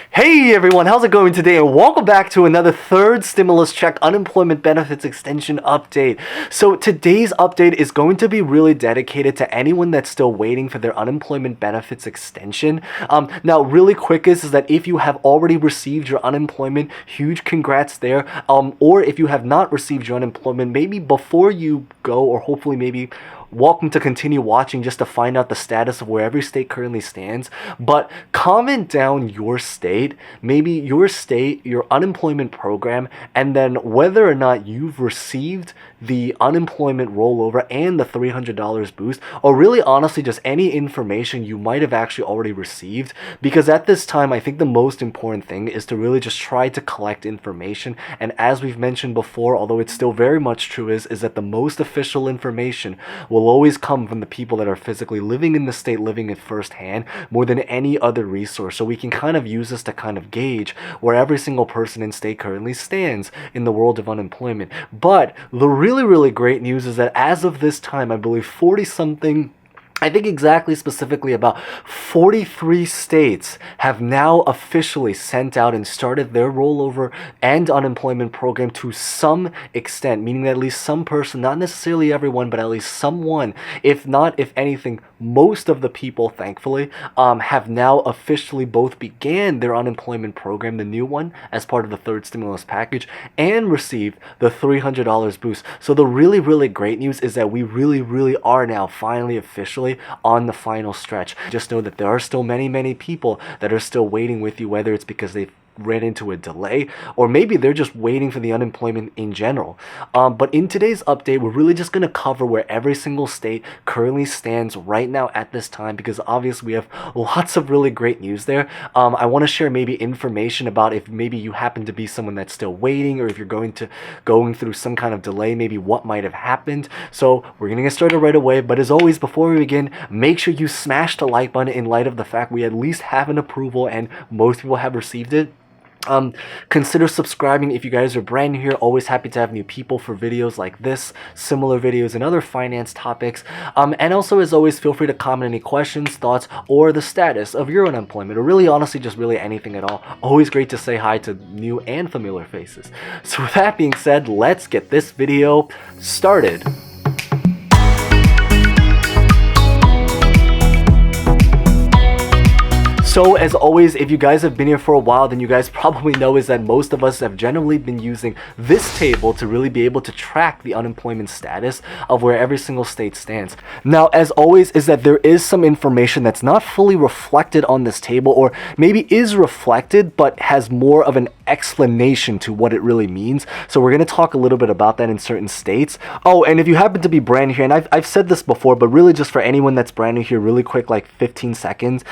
Hey everyone, how's it going today? And welcome back to another third stimulus check unemployment benefits extension update. So today's update is going to be really dedicated to anyone that's still waiting for their unemployment benefits extension. Now really quick is that if you have already received your unemployment, huge congrats there. Or if you have not received your unemployment, maybe before you go, or hopefully maybe welcome to continue watching just to find out the status of where every state currently stands. But comment down your state, maybe your state, your unemployment program, and then whether or not you've received the unemployment rollover and the $300 boost, or really honestly just any information you might have actually already received. Because at this time, I think the most important thing is to really just try to collect information. And as we've mentioned before, although it's still very much true, is that the most official information will always come from the people that are physically living in the state, living it firsthand, more than any other resource. So we can kind of use this to kind of gauge where every single person in state currently stands in the world of unemployment. But the really great news is that as of this time, I believe 40 something, I think exactly specifically about 43 states have now officially sent out and started their rollover and unemployment program to some extent, meaning that at least some person, not necessarily everyone, but at least someone, if not, if anything, most of the people, thankfully, have now officially both began their unemployment program, the new one, as part of the third stimulus package, and received the $300 boost. So the really great news is that we really are now finally officially on the final stretch. Just know that there are still many people that are still waiting with you, whether it's because they've ran into a delay, or maybe they're just waiting for the unemployment in general. But in today's update, we're really just going to cover where every single state currently stands right now at this time, because obviously we have lots of really great news there. I want to share maybe information about if maybe you happen to be someone that's still waiting, or if you're going through some kind of delay, maybe what might have happened. So we're going to get started right away. But as always, before we begin, make sure you smash the like button in light of the fact we at least have an approval and most people have received it. Consider subscribing if you guys are brand new here. Always happy to have new people for videos like this, similar videos, and other finance topics. And also, as always, feel free to comment any questions, thoughts, or the status of your unemployment, or really honestly just really anything at all. Always great to say hi to new and familiar faces. So with that being said, let's get this video started. So as always, if you guys have been here for a while, then you guys probably know is that most of us have generally been using this table to really be able to track the unemployment status of where every single state stands. Now, as always, is that there is some information that's not fully reflected on this table, or maybe is reflected but has more of an explanation to what it really means. So we're going to talk a little bit about that in certain states. Oh, and if you happen to be brand new here, and I've said this before, but really just for anyone that's brand new here, really quick, like 15 seconds,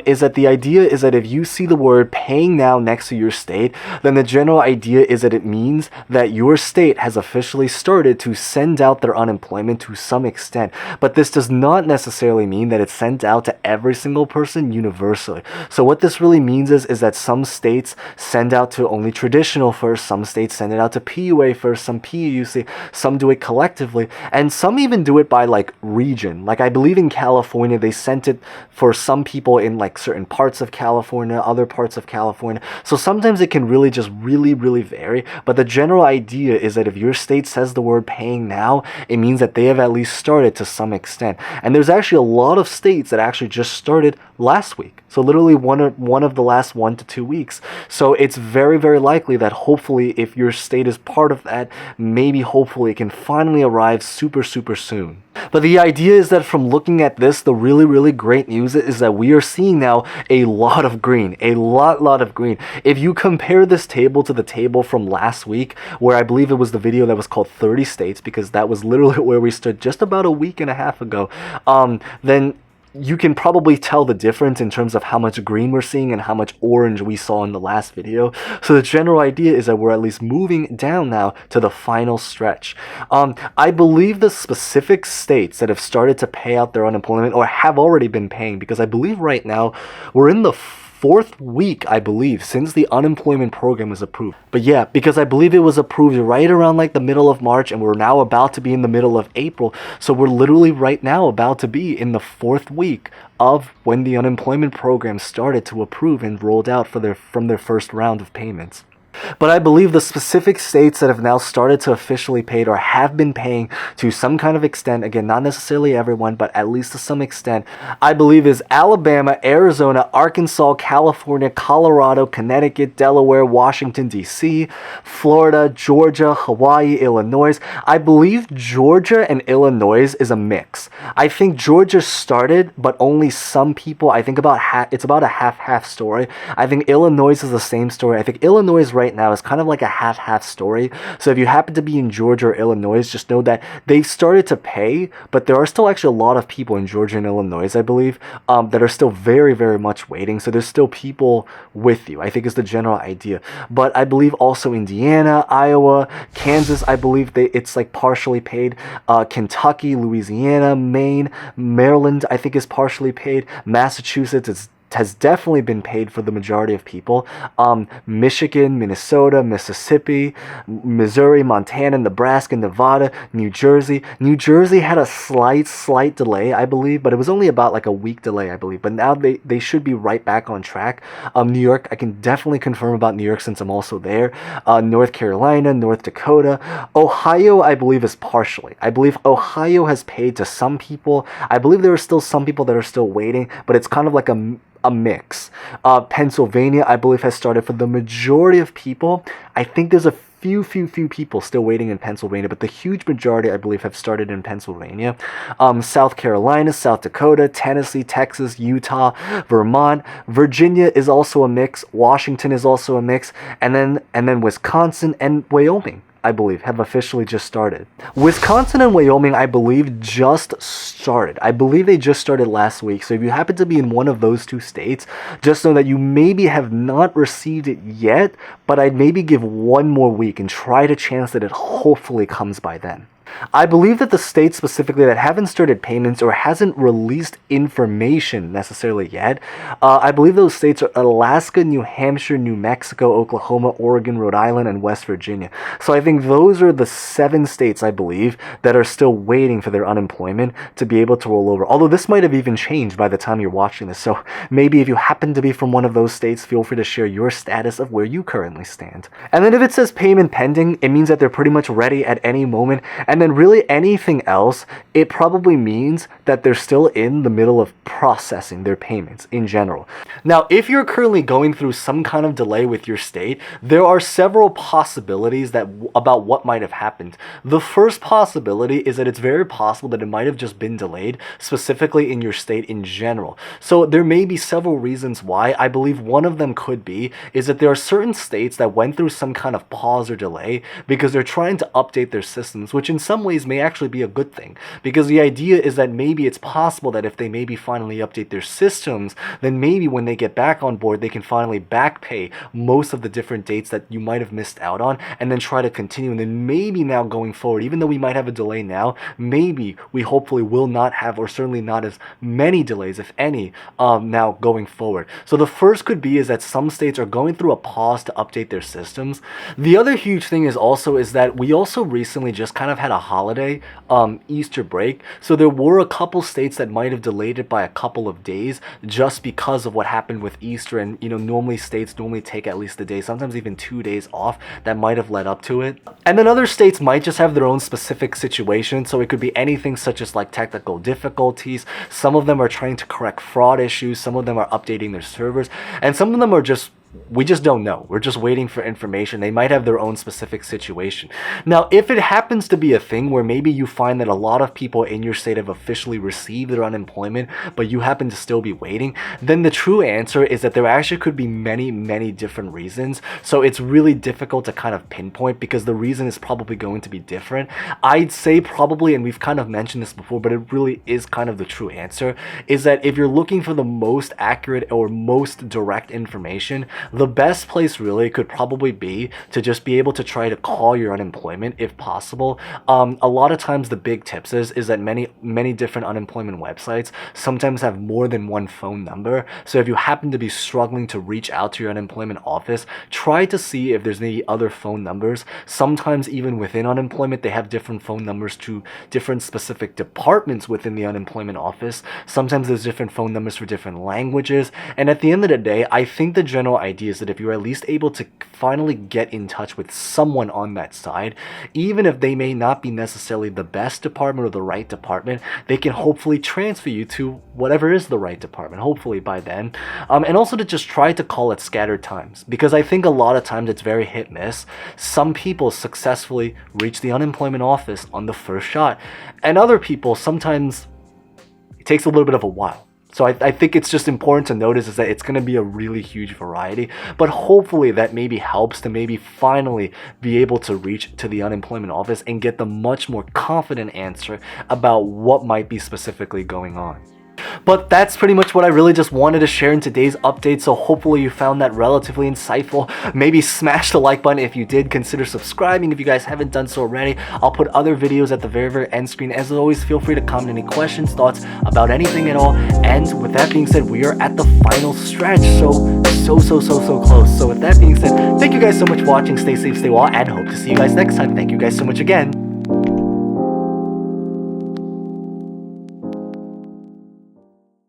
is that the idea is that if you see the word paying now next to your state, then the general idea is that it means that your state has officially started to send out their unemployment to some extent. But this does not necessarily mean that it's sent out to every single person universally. So what this really means is that some states send out to only traditional first, some states send it out to PUA first, some PUC, some do it collectively, and some even do it by like region. Like I believe in California, they sent it for some people in like certain parts of California, other parts of California. So sometimes it can really just really vary. But the general idea is that if your state says the word paying now, it means that they have at least started to some extent. And there's actually a lot of states that actually just started last week. So literally one of the last 1 to 2 weeks. So it's very likely that hopefully if your state is part of that, maybe hopefully it can finally arrive super soon. But the idea is that from looking at this, the really great news is that we are seeing now a lot of green, a lot of green. If you compare this table to the table from last week, where I believe it was the video that was called 30 states, because that was literally where we stood just about a week and a half ago, then you can probably tell the difference in terms of how much green we're seeing and how much orange we saw in the last video. So the general idea is that we're at least moving down now to the final stretch. I believe the specific states that have started to pay out their unemployment or have already been paying, because I believe right now we're in the 4th week, I believe, since the unemployment program was approved. But yeah, because I believe it was approved right around like the middle of March, and we're now about to be in the middle of April. So we're literally right now about to be in the 4th week of when the unemployment program started to approve and rolled out from their first round of payments. But I believe the specific states that have now started to officially pay or have been paying to some kind of extent, again, not necessarily everyone, but at least to some extent, I believe is Alabama, Arizona, Arkansas, California, Colorado, Connecticut, Delaware, Washington, D.C., Florida, Georgia, Hawaii, Illinois. I believe Georgia and Illinois is a mix. I think Georgia started, but only some people. I think it's about a half-half story. I think Illinois is the same story. I think Illinois right now is kind of like a half-half story. So if you happen to be in Georgia or Illinois, just know that they started to pay, but there are still actually a lot of people in Georgia and Illinois, I believe, that are still very, very much waiting. So there's still people with you, I think, is the general idea. But I believe also Indiana, Iowa, Kansas, I believe it's like partially paid. Kentucky, Louisiana, Maine, Maryland, I think is partially paid. Massachusetts has definitely been paid for the majority of people. Michigan, Minnesota, Mississippi, Missouri, Montana, Nebraska, Nevada, New Jersey. New Jersey had a slight delay, I believe, but it was only about like a week delay, I believe. But now they should be right back on track. New York, I can definitely confirm about New York since I'm also there. North Carolina, North Dakota. Ohio, I believe, is partially. I believe Ohio has paid to some people. I believe there are still some people that are still waiting, but it's kind of like a mix. Pennsylvania, I believe, has started for the majority of people. I think there's a few people still waiting in Pennsylvania, but the huge majority, I believe, have started in Pennsylvania. South Carolina, South Dakota, Tennessee, Texas, Utah, Vermont, Virginia is also a mix. Washington is also a mix, and then Wisconsin and Wyoming, I believe, have officially just started. Wisconsin and Wyoming, I believe, just started. I believe they just started last week. So if you happen to be in one of those two states, just know that you maybe have not received it yet, but I'd maybe give one more week and try to chance that it hopefully comes by then. I believe that the states specifically that haven't started payments or hasn't released information necessarily yet, I believe those states are Alaska, New Hampshire, New Mexico, Oklahoma, Oregon, Rhode Island, and West Virginia. So I think those are the 7 states, I believe, that are still waiting for their unemployment to be able to roll over. Although this might have even changed by the time you're watching this. So maybe if you happen to be from one of those states, feel free to share your status of where you currently stand. And then if it says payment pending, it means that they're pretty much ready at any moment. And then really anything else, it probably means that they're still in the middle of processing their payments in general. Now, if you're currently going through some kind of delay with your state, there are several possibilities about what might have happened. The first possibility is that it's very possible that it might have just been delayed, specifically in your state in general. So there may be several reasons why. I believe one of them could be is that there are certain states that went through some kind of pause or delay because they're trying to update their systems, which in some ways may actually be a good thing, because the idea is that maybe it's possible that if they maybe finally update their systems, then maybe when they get back on board, they can finally back pay most of the different dates that you might have missed out on, and then try to continue. And then maybe now going forward, even though we might have a delay now, maybe we hopefully will not have, or certainly not as many delays, if any, now going forward. So the first could be is that some states are going through a pause to update their systems. The other huge thing is that we also recently just kind of had a holiday, Easter break. So there were a couple states that might have delayed it by a couple of days just because of what happened with Easter. And normally states take at least a day, sometimes even 2 days off that might have led up to it. And then other states might just have their own specific situation. So it could be anything such as like technical difficulties. Some of them are trying to correct fraud issues. Some of them are updating their servers, and some of them are we just don't know. We're just waiting for information. They might have their own specific situation. Now, if it happens to be a thing where maybe you find that a lot of people in your state have officially received their unemployment, but you happen to still be waiting, then the true answer is that there actually could be many, many different reasons. So it's really difficult to kind of pinpoint because the reason is probably going to be different. I'd say probably, and we've kind of mentioned this before, but it really is kind of the true answer, is that if you're looking for the most accurate or most direct information, the best place really could probably be to just be able to try to call your unemployment if possible. A lot of times the big tips is that many different unemployment websites sometimes have more than one phone number. So if you happen to be struggling to reach out to your unemployment office, try to see if there's any other phone numbers. Sometimes even within unemployment, they have different phone numbers to different specific departments within the unemployment office. Sometimes there's different phone numbers for different languages. And at the end of the day, I think the general idea is that if you're at least able to finally get in touch with someone on that side, even if they may not be necessarily the best department or the right department, they can hopefully transfer you to whatever is the right department, hopefully by then. And also to just try to call at scattered times, because I think a lot of times it's very hit miss. Some people successfully reach the unemployment office on the first shot, and other people sometimes it takes a little bit of a while. So I think it's just important to notice is that it's going to be a really huge variety, but hopefully that maybe helps to maybe finally be able to reach to the unemployment office and get the much more confident answer about what might be specifically going on. But that's pretty much what I really just wanted to share in today's update, so hopefully you found that relatively insightful. Maybe smash the like button if you did. Consider subscribing if you guys haven't done so already. I'll put other videos at the very end screen. As always, feel free to comment any questions, thoughts about anything at all. And with that being said, we are at the final stretch, so close. So with that being said, thank you guys so much for watching. Stay safe, stay well, and hope to see you guys next time. Thank you guys so much again.